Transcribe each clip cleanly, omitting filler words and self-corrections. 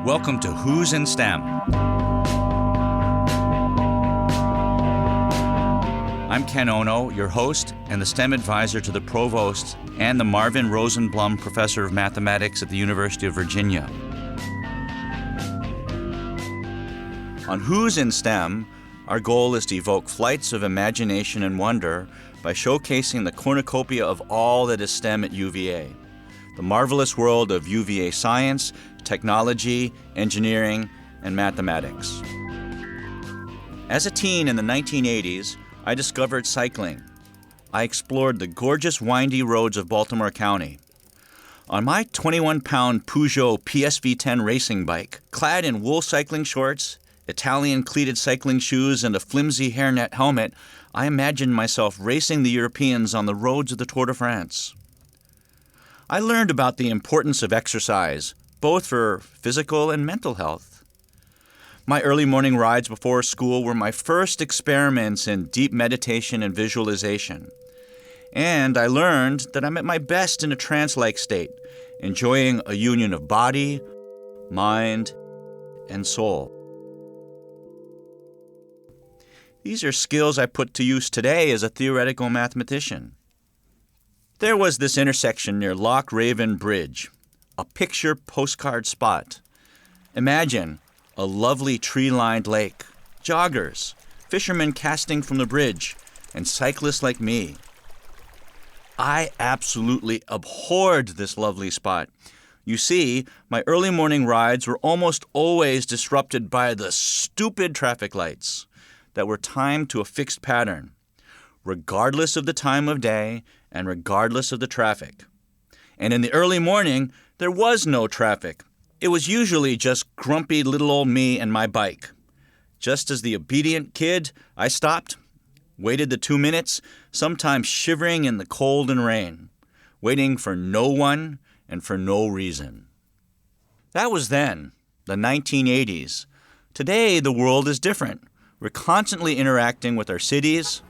Welcome to Who's in STEM. I'm Ken Ono, your host and the STEM advisor to the Provost and the Marvin Rosenblum Professor of Mathematics at the University of Virginia. On Who's in STEM, our goal is to evoke flights of imagination and wonder by showcasing the cornucopia of all that is STEM at UVA, the marvelous world of UVA science, technology, engineering, and mathematics. As a teen in the 1980s, I discovered cycling. I explored the gorgeous windy roads of Baltimore County. On my 21-pound Peugeot PSV10 racing bike, clad in wool cycling shorts, Italian cleated cycling shoes, and a flimsy hairnet helmet, I imagined myself racing the Europeans on the roads of the Tour de France. I learned about the importance of exercise, both for physical and mental health. My early morning rides before school were my first experiments in deep meditation and visualization. And I learned that I'm at my best in a trance-like state, enjoying a union of body, mind, and soul. These are skills I put to use today as a theoretical mathematician. There was this intersection near Loch Raven Bridge, a picture postcard spot. Imagine a lovely tree-lined lake, joggers, fishermen casting from the bridge, and cyclists like me. I absolutely abhorred this lovely spot. You see, my early morning rides were almost always disrupted by the stupid traffic lights that were timed to a fixed pattern, regardless of the time of day and regardless of the traffic. And in the early morning, there was no traffic. It was usually just grumpy little old me and my bike. Just as the obedient kid, I stopped, waited the 2 minutes, sometimes shivering in the cold and rain, waiting for no one and for no reason. That was then, the 1980s. Today, the world is different. We're constantly interacting with our cities,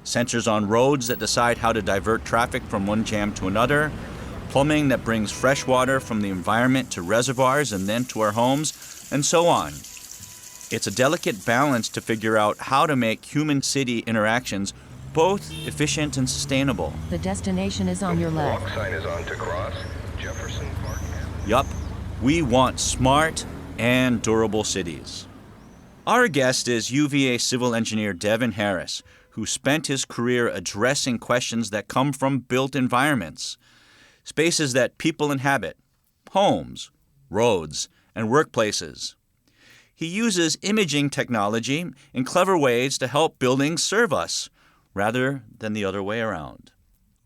sensors on roads that decide how to divert traffic from one jam to another, plumbing that brings fresh water from the environment to reservoirs and then to our homes, and so on. It's a delicate balance to figure out how to make human-city interactions both efficient and sustainable. The destination is on your left. Walk sign is on to cross Jefferson Park. Yup, we want smart and durable cities. Our guest is UVA civil engineer Devin Harris, who spent his career addressing questions that come from built environments, spaces that people inhabit, homes, roads, and workplaces. He uses imaging technology in clever ways to help buildings serve us, rather than the other way around.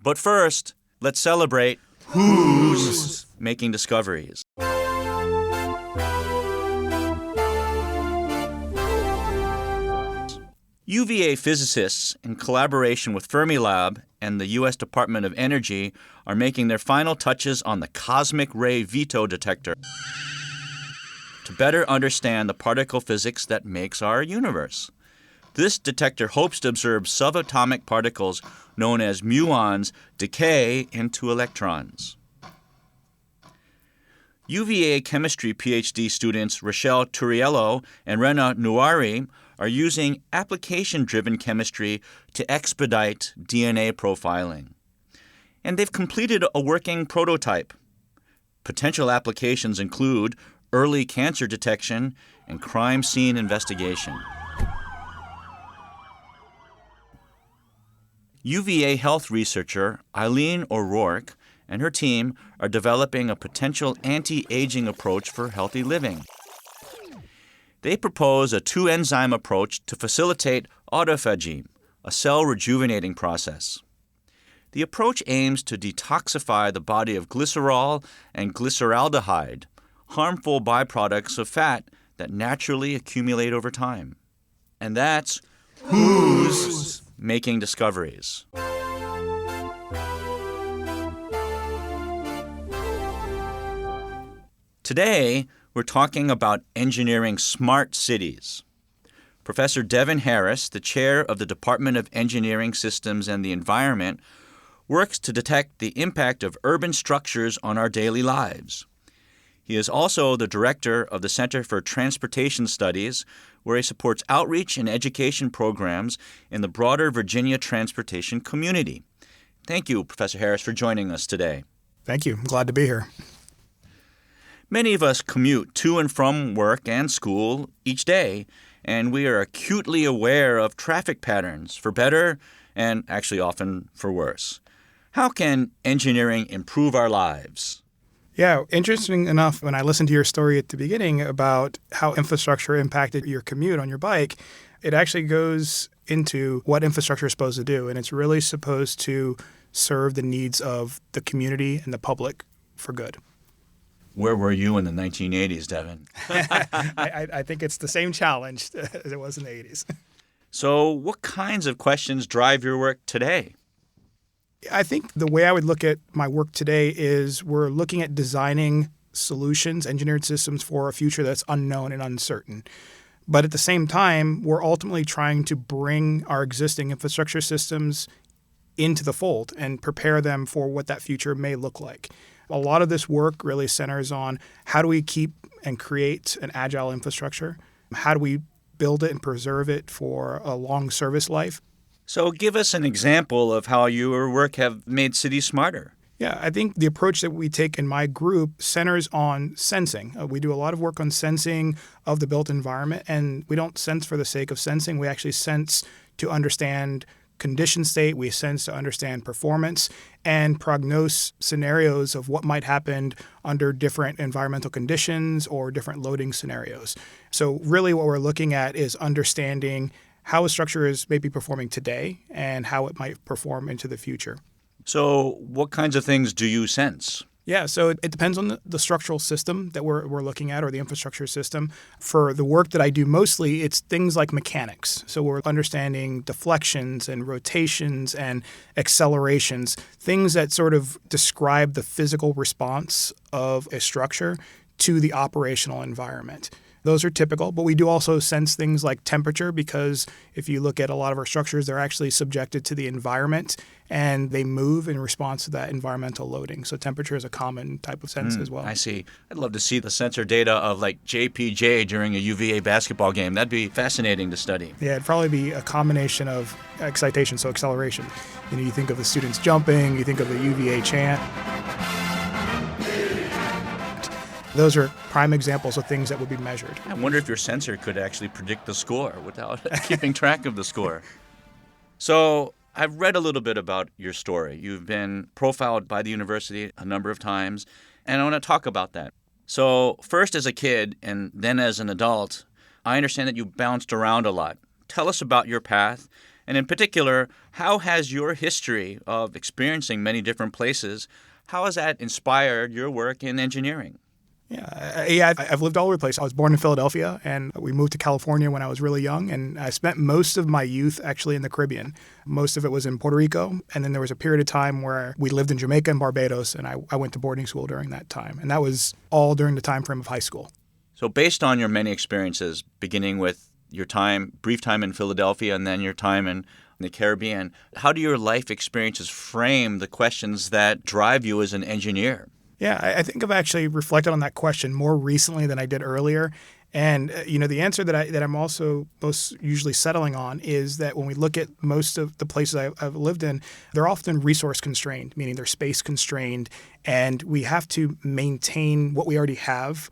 But first, let's celebrate Who's making discoveries. UVA physicists, in collaboration with Fermilab and the U.S. Department of Energy, are making their final touches on the cosmic ray veto detector to better understand the particle physics that makes our universe. This detector hopes to observe subatomic particles known as muons decay into electrons. UVA chemistry PhD students Rochelle Turiello and Rena Nouari are using application-driven chemistry to expedite DNA profiling. And they've completed a working prototype. Potential applications include early cancer detection and crime scene investigation. UVA health researcher Eileen O'Rourke and her team are developing a potential anti-aging approach for healthy living. They propose a 2-enzyme approach to facilitate autophagy, a cell rejuvenating process. The approach aims to detoxify the body of glycerol and glyceraldehyde, harmful byproducts of fat that naturally accumulate over time. And that's Who's making discoveries. Today, we're talking about engineering smart cities. Professor Devin Harris, the chair of the Department of Engineering Systems and the Environment, works to detect the impact of urban structures on our daily lives. He is also the director of the Center for Transportation Studies, where he supports outreach and education programs in the broader Virginia transportation community. Thank you, Professor Harris, for joining us today. Thank you. I'm glad to be here. Many of us commute to and from work and school each day, and we are acutely aware of traffic patterns, for better and actually often for worse. How can engineering improve our lives? Yeah, interesting enough, when I listened to your story at the beginning about how infrastructure impacted your commute on your bike, it actually goes into what infrastructure is supposed to do, and it's really supposed to serve the needs of the community and the public for good. Where were you in the 1980s, Devin? I think it's the same challenge as it was in the 80s. So what kinds of questions drive your work today? I think the way I would look at my work today is we're looking at designing solutions, engineered systems for a future that's unknown and uncertain. But at the same time, we're ultimately trying to bring our existing infrastructure systems into the fold and prepare them for what that future may look like. A lot of this work really centers on how do we keep and create an agile infrastructure? How do we build it and preserve it for a long service life? So give us an example of how your work have made cities smarter. Yeah, I think the approach that we take in my group centers on sensing. We do a lot of work on sensing of the built environment, and we don't sense for the sake of sensing. We actually sense to understand condition state, we sense to understand performance, and prognose scenarios of what might happen under different environmental conditions or different loading scenarios. So really what we're looking at is understanding how a structure is maybe performing today and how it might perform into the future. So what kinds of things do you sense? Yeah, so it depends on the structural system that we're looking at, or the infrastructure system. For the work that I do mostly, it's things like mechanics. So we're understanding deflections and rotations and accelerations, things that sort of describe the physical response of a structure to the operational environment. Those are typical, but we do also sense things like temperature, because if you look at a lot of our structures, they're actually subjected to the environment and they move in response to that environmental loading. So temperature is a common type of sense as well. I see. I'd love to see the sensor data of like JPJ during a UVA basketball game. That'd be fascinating to study. Yeah, it'd probably be a combination of excitation, so acceleration. You think of the students jumping, you think of the UVA chant. Those are prime examples of things that would be measured. I wonder if your sensor could actually predict the score without keeping track of the score. So I've read a little bit about your story. You've been profiled by the university a number of times, and I want to talk about that. So first as a kid and then as an adult, I understand that you bounced around a lot. Tell us about your path, and in particular, how has your history of experiencing many different places, how has that inspired your work in engineering? Yeah, I've lived all over the place. I was born in Philadelphia, and we moved to California when I was really young, and I spent most of my youth actually in the Caribbean. Most of it was in Puerto Rico, and then there was a period of time where we lived in Jamaica and Barbados, and I went to boarding school during that time, and that was all during the time frame of high school. So based on your many experiences, beginning with your brief time in Philadelphia and then your time in the Caribbean, how do your life experiences frame the questions that drive you as an engineer? Yeah, I think I've actually reflected on that question more recently than I did earlier. And, the answer that I'm also most usually settling on is that when we look at most of the places I've lived in, they're often resource constrained, meaning they're space constrained. And we have to maintain what we already have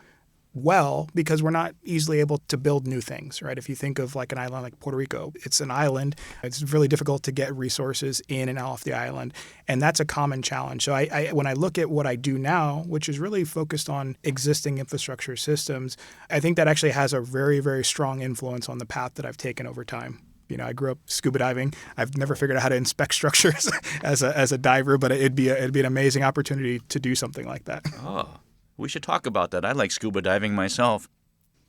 well, because we're not easily able to build new things, right? If you think of like an island like Puerto Rico, it's an island. It's really difficult to get resources in and off the island, and that's a common challenge. So when I look at what I do now, which is really focused on existing infrastructure systems, I think that actually has a very, very strong influence on the path that I've taken over time. I grew up scuba diving. I've never figured out how to inspect structures as a diver, but it'd be an amazing opportunity to do something like that. Oh. We should talk about that. I like scuba diving myself.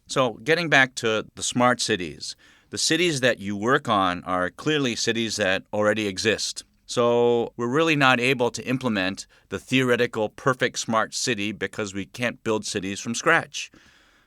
So getting back to the smart cities, the cities that you work on are clearly cities that already exist. So we're really not able to implement the theoretical perfect smart city because we can't build cities from scratch.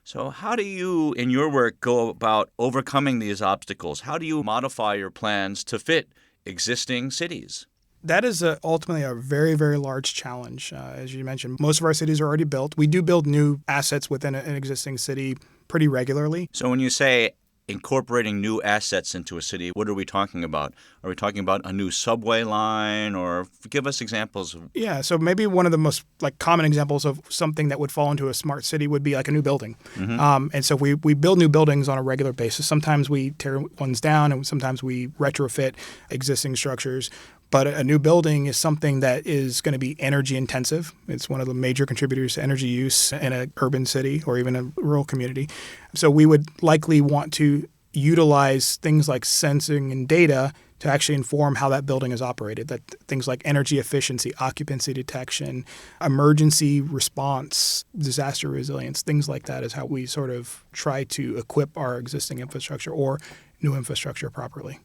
So how do you, in your work, go about overcoming these obstacles? How do you modify your plans to fit existing cities? That is ultimately a very, very large challenge. As you mentioned, most of our cities are already built. We do build new assets within an existing city pretty regularly. So when you say incorporating new assets into a city, what are we talking about? Are we talking about a new subway line, or give us examples of... Yeah, so maybe one of the most common examples of something that would fall into a smart city would be like a new building. And so we build new buildings on a regular basis. Sometimes we tear ones down, and sometimes we retrofit existing structures. But a new building is something that is going to be energy intensive. It's one of the major contributors to energy use in an urban city or even a rural community. So we would likely want to utilize things like sensing and data to actually inform how that building is operated. That things like energy efficiency, occupancy detection, emergency response, disaster resilience, things like that is how we sort of try to equip our existing infrastructure or new infrastructure properly.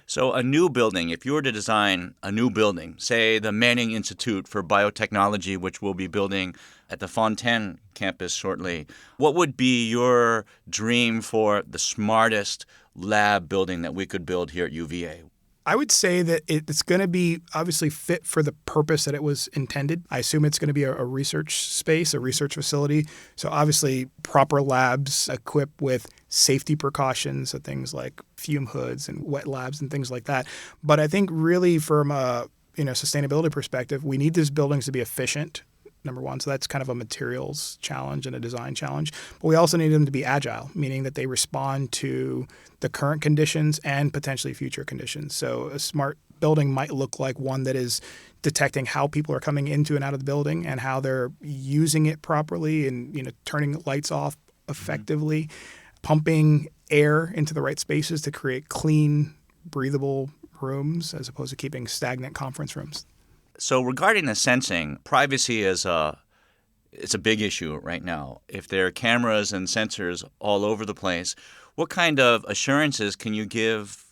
So a new building, if you were to design a new building, say the Manning Institute for Biotechnology, which we'll be building at the Fontaine campus shortly, what would be your dream for the smartest lab building that we could build here at UVA? I would say that it's going to be obviously fit for the purpose that it was intended. I assume it's going to be a research space, a research facility. So obviously proper labs equipped with safety precautions, so things like fume hoods and wet labs and things like that. But I think really from a sustainability perspective, we need these buildings to be efficient, number one. So that's kind of a materials challenge and a design challenge. But we also need them to be agile, meaning that they respond to the current conditions and potentially future conditions. So a smart building might look like one that is detecting how people are coming into and out of the building and how they're using it properly and turning lights off effectively, pumping air into the right spaces to create clean, breathable rooms as opposed to keeping stagnant conference rooms. So regarding the sensing, privacy is it's a big issue right now. If there are cameras and sensors all over the place, what kind of assurances can you give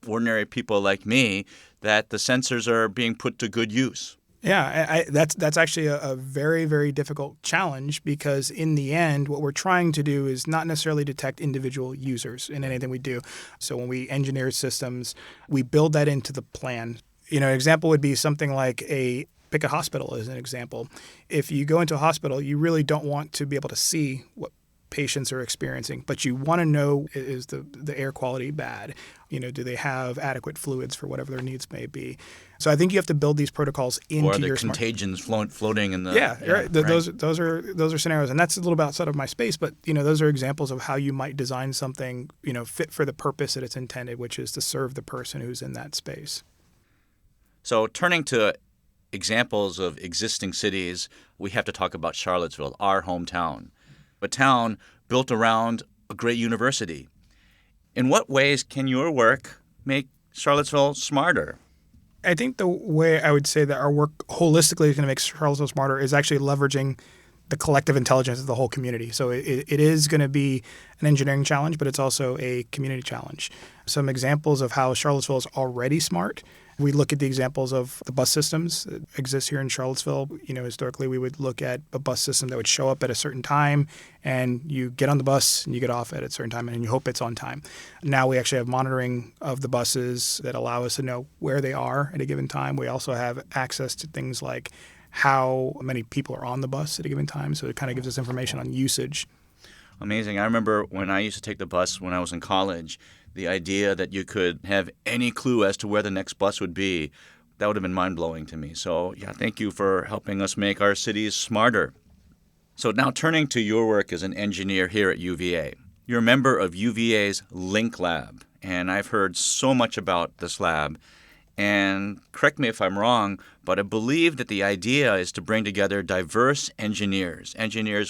ordinary people like me that the sensors are being put to good use? Yeah, that's actually a very, very difficult challenge because in the end, what we're trying to do is not necessarily detect individual users in anything we do. So when we engineer systems, we build that into the plan. An example would be something like pick a hospital as an example. If you go into a hospital, you really don't want to be able to see what patients are experiencing, but you want to know, is the air quality bad? Do they have adequate fluids for whatever their needs may be? So I think you have to build these protocols into or the your contagions floating in the right. Those are scenarios, and that's a little bit outside of my space, but those are examples of how you might design something fit for the purpose that it's intended, which is to serve the person who's in that space. So turning to examples of existing cities, we have to talk about Charlottesville, our hometown, a town built around a great university. In what ways can your work make Charlottesville smarter? I think the way I would say that our work holistically is going to make Charlottesville smarter is actually leveraging the collective intelligence of the whole community. So it is going to be an engineering challenge, but it's also a community challenge. Some examples of how Charlottesville is already smart. We look at the examples of the bus systems that exist here in Charlottesville. Historically, we would look at a bus system that would show up at a certain time, and you get on the bus and you get off at a certain time, and you hope it's on time. Now we actually have monitoring of the buses that allow us to know where they are at a given time. We also have access to things like how many people are on the bus at a given time, so it kind of gives us information on usage. Amazing. I remember when I used to take the bus when I was in college, the idea that you could have any clue as to where the next bus would be, that would have been mind-blowing to me. So, thank you for helping us make our cities smarter. So now turning to your work as an engineer here at UVA. You're a member of UVA's Link Lab, and I've heard so much about this lab. And correct me if I'm wrong, but I believe that the idea is to bring together diverse engineers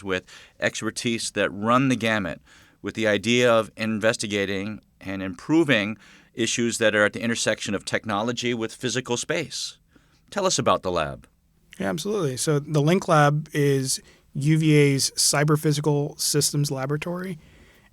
with expertise that run the gamut, with the idea of investigating and improving issues that are at the intersection of technology with physical space. Tell us about the lab. Yeah, absolutely. So the Link Lab is UVA's Cyber-Physical Systems Laboratory,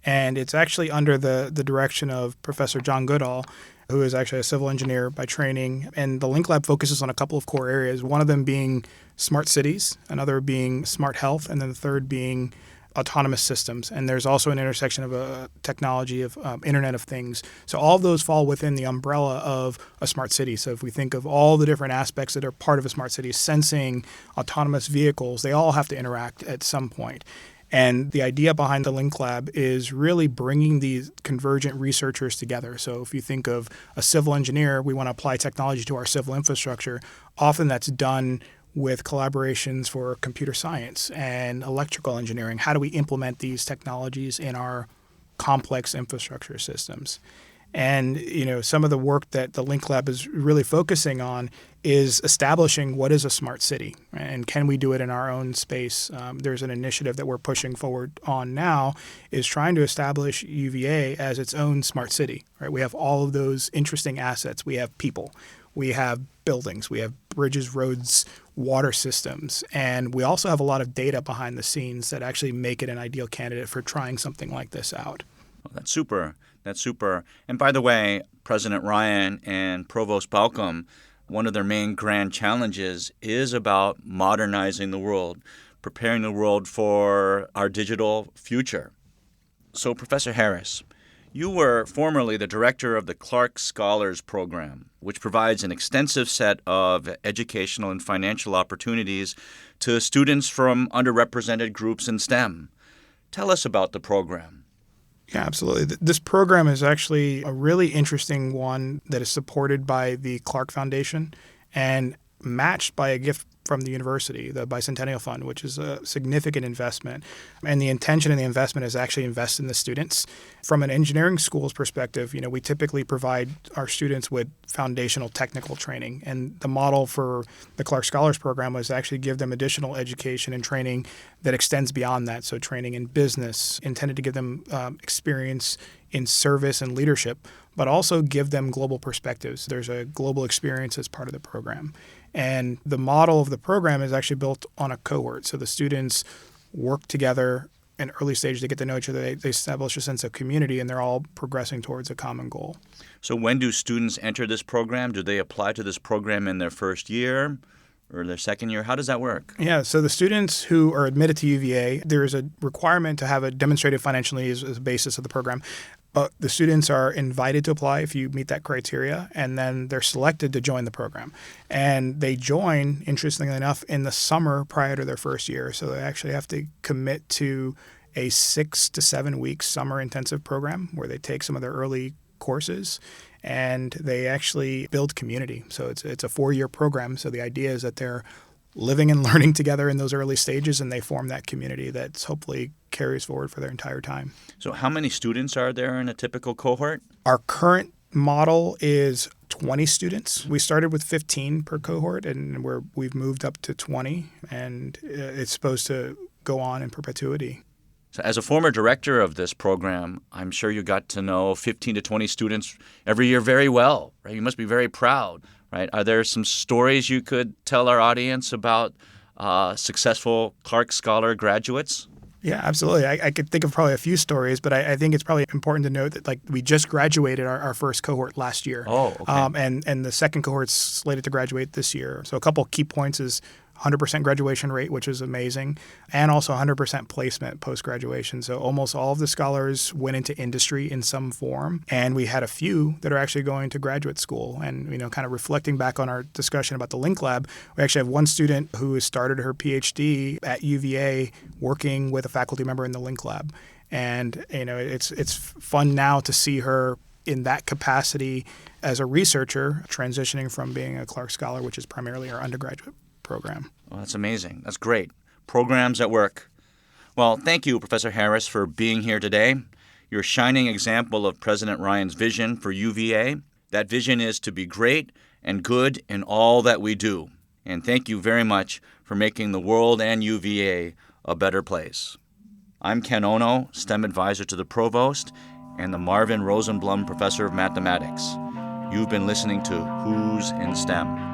and it's actually under the direction of Professor John Goodall, who is actually a civil engineer by training. And the Link Lab focuses on a couple of core areas, one of them being smart cities, another being smart health, and then the third being autonomous systems, and there's also an intersection of a technology of Internet of Things. So all of those fall within the umbrella of a smart city. So if we think of all the different aspects that are part of a smart city, sensing, autonomous vehicles, they all have to interact at some point. And the idea behind the Link Lab is really bringing these convergent researchers together. So if you think of a civil engineer, we want to apply technology to our civil infrastructure. Often that's done with collaborations for computer science and electrical engineering. How do we implement these technologies in our complex infrastructure systems? And some of the work that the Link Lab is really focusing on is establishing what is a smart city, right? And can we do it in our own space? There's an initiative that we're pushing forward on now is trying to establish UVA as its own smart city, right? We have all of those interesting assets. We have people. We have buildings, we have bridges, roads, water systems, and we also have a lot of data behind the scenes that actually make it an ideal candidate for trying something like this out. Well, that's super. That's super. And by the way, President Ryan and Provost Balcom, one of their main grand challenges is about modernizing the world, preparing the world for our digital future. So, Professor Harris, you were formerly the director of the Clark Scholars Program, which provides an extensive set of educational and financial opportunities to students from underrepresented groups in STEM. Tell us about the program. Yeah, absolutely. This program is actually a really interesting one that is supported by the Clark Foundation and matched by a gift from the university, the Bicentennial Fund, which is a significant investment. And the intention of the investment is actually invest in the students. From an engineering school's perspective, we typically provide our students with foundational technical training. And the model for the Clark Scholars Program was actually give them additional education and training that extends beyond that. So training in business, intended to give them experience in service and leadership, but also give them global perspectives. There's a global experience as part of the program. And the model of the program is actually built on a cohort. So the students work together in early stage to get to know each other. They establish a sense of community, and they're all progressing towards a common goal. So when do students enter this program? Do they apply to this program in their first year or their second year? How does that work? Yeah, so the students who are admitted to UVA, there is a requirement to have a demonstrated financial need as a basis of the program. But the students are invited to apply if you meet that criteria, and then they're selected to join the program. And they join, interestingly enough, in the summer prior to their first year. So they actually have to commit to a 6 to 7 week summer intensive program where they take some of their early courses and they actually build community. So it's a 4-year program. So the idea is that they're living and learning together in those early stages, and they form that community that's hopefully carries forward for their entire time. So how many students are there in a typical cohort? Our current model is 20 students. We started with 15 per cohort, and we've moved up to 20, and it's supposed to go on in perpetuity. So as a former director of this program, I'm sure you got to know 15 to 20 students every year very well, right? You must be very proud. Right? Are there some stories you could tell our audience about successful Clark Scholar graduates? Yeah, absolutely. I could think of probably a few stories, but I think it's probably important to note that we just graduated our first cohort last year. Oh, okay. And the second cohort's slated to graduate this year. So a couple key points is 100% graduation rate, which is amazing, and also 100% placement post-graduation. So almost all of the scholars went into industry in some form, and we had a few that are actually going to graduate school. And, kind of reflecting back on our discussion about the Link Lab, we actually have one student who has started her PhD at UVA working with a faculty member in the Link Lab. And, it's fun now to see her in that capacity as a researcher, transitioning from being a Clark Scholar, which is primarily our undergraduate program. Well, that's amazing. That's great. Programs at work. Well, thank you, Professor Harris, for being here today. You're a shining example of President Ryan's vision for UVA. That vision is to be great and good in all that we do. And thank you very much for making the world and UVA a better place. I'm Ken Ono, STEM advisor to the Provost and the Marvin Rosenblum Professor of Mathematics. You've been listening to Who's in STEM.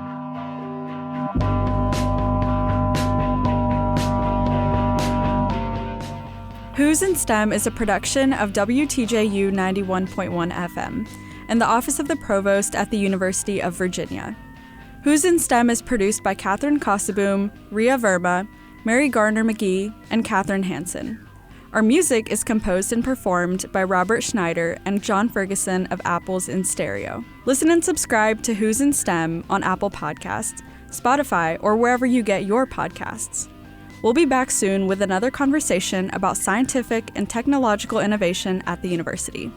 Who's in STEM is a production of WTJU 91.1 FM and the Office of the Provost at the University of Virginia. Who's in STEM is produced by Catherine Kosseboom, Ria Verma, Mary Garner McGee, and Catherine Hansen. Our music is composed and performed by Robert Schneider and John Ferguson of Apples in Stereo. Listen and subscribe to Who's in STEM on Apple Podcasts, Spotify, or wherever you get your podcasts. We'll be back soon with another conversation about scientific and technological innovation at the university.